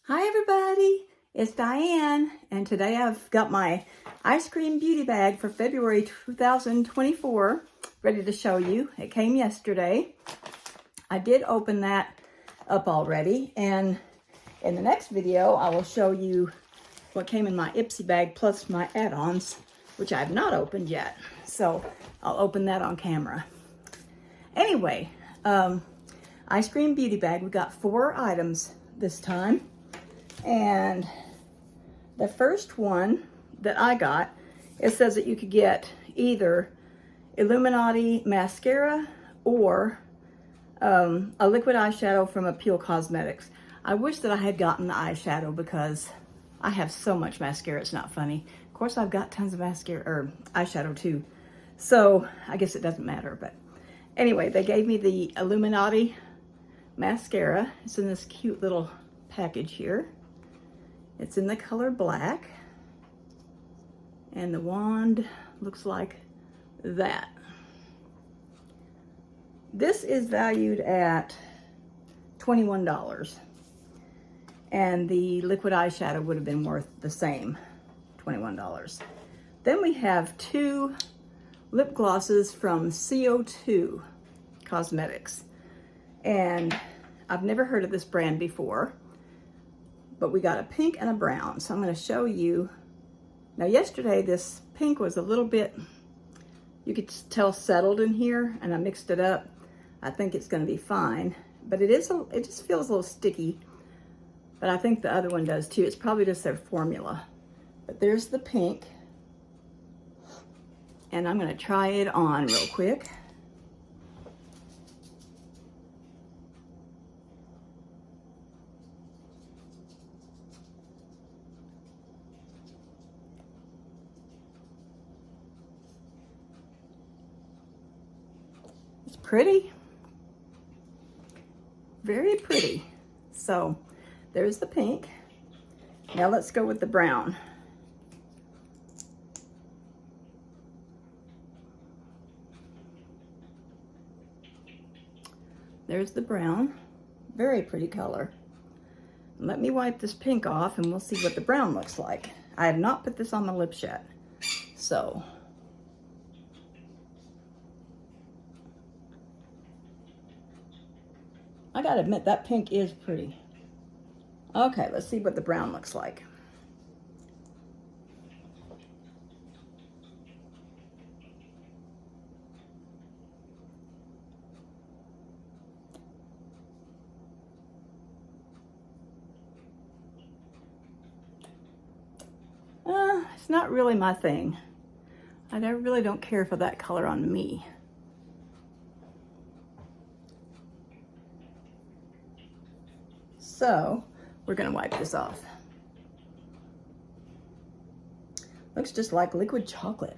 Hi everybody, it's Diane, and today I've got my Eyescream Beauty Bag for February 2024 ready to show you. It came yesterday. I did open that up already, and in the next video I will show you what came in my Ipsy bag plus my add-ons, which I have not opened yet. So I'll open that on camera. Anyway, Eyescream Beauty Bag, we got 4 items this time. And the first one that I got, it says that you could get either Illuminati mascara or a liquid eyeshadow from Appeal Cosmetics. I wish that I had gotten the eyeshadow because I have so much mascara, it's not funny. Of course, I've got tons of mascara or eyeshadow too. So I guess it doesn't matter. But anyway, they gave me the Illuminati mascara. It's in this cute little package here. It's in the color black, and the wand looks like that. This is valued at $21, and the liquid eyeshadow would have been worth the same, $21. Then we have 2 lip glosses from CO2 Cosmetics, and I've never heard of this brand before. But we got a pink and a brown, so I'm going to show you. Now yesterday this pink was a little bit, you could tell, settled in here, and I mixed it up. I think it's going to be fine, but it just feels a little sticky, but I think the other one does too. It's probably just their formula. But there's the pink, and I'm going to try it on real quick. It's pretty, very pretty. So there's the pink. Now let's go with the brown. There's the brown, very pretty color. Let me wipe this pink off and we'll see what the brown looks like. I have not put this on my lips yet, so. I gotta admit, that pink is pretty. Okay, let's see what the brown looks like. It's not really my thing. I really don't care for that color on me. So we're gonna wipe this off. Looks just like liquid chocolate.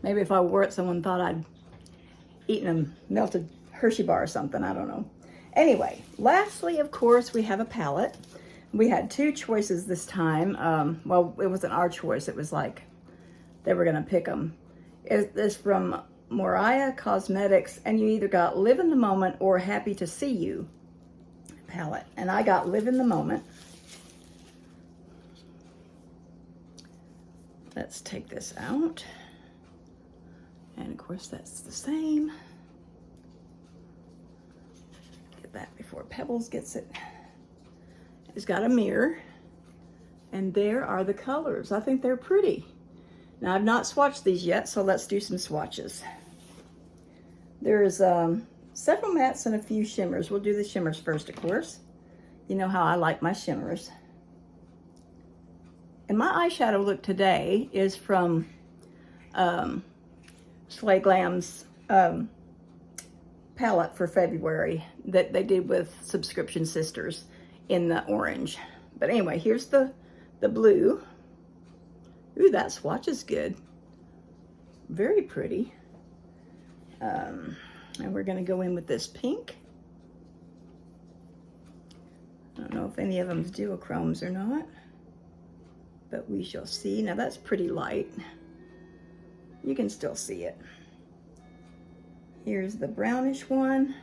Maybe if I wore it, someone thought I'd eaten a melted Hershey bar or something, I don't know. Anyway, lastly, of course, we have a palette. We had 2 choices this time. Well, it wasn't our choice, it was like they were gonna pick them. It's from Moriah Cosmetics, and you either got Live in the Moment or Happy to See You palette, and I got Live in the Moment. Let's take this out, and of course that's the same. Get that before Pebbles gets it. It's got a mirror, and there are the colors. I think they're pretty. Now I've not swatched these yet, so let's do some swatches. There's several mattes and a few shimmers. We'll do the shimmers first, of course. You know how I like my shimmers. And my eyeshadow look today is from Slay Glam's palette for February that they did with Subscription Sisters in the orange. But anyway, here's the blue. Ooh, that swatch is good. Very pretty. And we're gonna go in with this pink. I don't know if any of them's duochromes or not, but we shall see. Now that's pretty light. You can still see it. Here's the brownish one.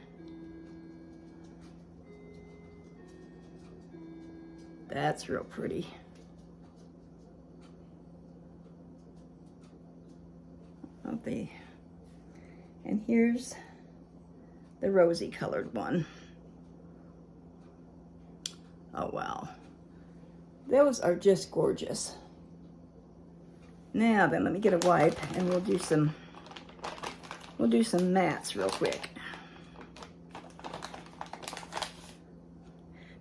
That's real pretty. And here's the rosy colored one. Oh wow. Those are just gorgeous. Now then, let me get a wipe and we'll do some mattes real quick.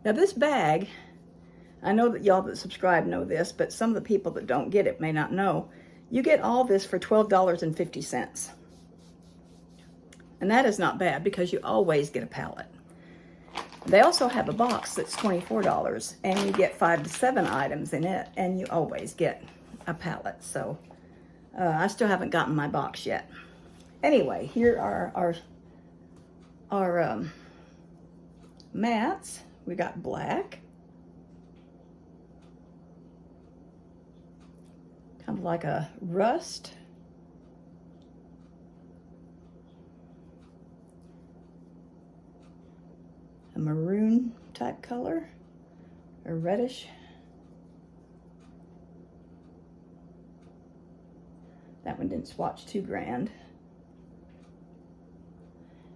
Now this bag, I know that y'all that subscribe know this, but some of the people that don't get it may not know. You get all this for $12.50. And that is not bad because you always get a palette. They also have a box that's $24 and you get 5 to 7 items in it and you always get a palette. So I still haven't gotten my box yet. Anyway, here are our mattes. We got black. Kind of like a rust. A maroon type color, or reddish. That one didn't swatch too grand.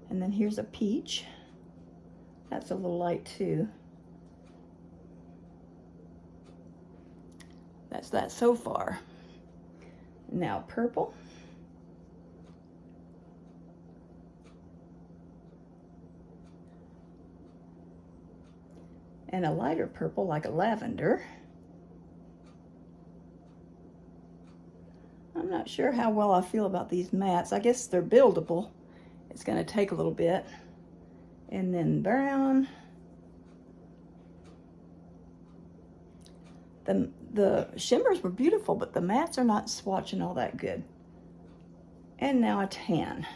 And then here's a peach. That's a little light too. That's that so far. Now purple. And a lighter purple like a lavender. I'm not sure how well I feel about these mattes. I guess they're buildable. It's going to take a little bit. And then brown. The shimmers were beautiful, but the mattes are not swatching all that good. And now a tan.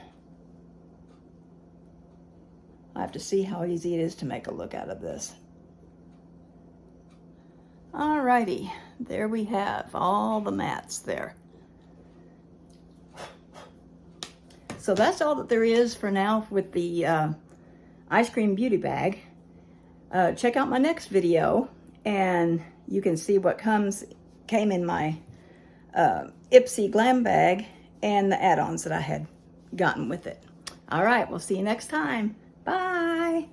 I have to see how easy it is to make a look out of this. Alrighty, there we have all the mattes there. So that's all that there is for now with the Eyescream Beauty Bag. Check out my next video and you can see what came in my Ipsy Glam Bag and the add-ons that I had gotten with it. All right, we'll see you next time. Bye.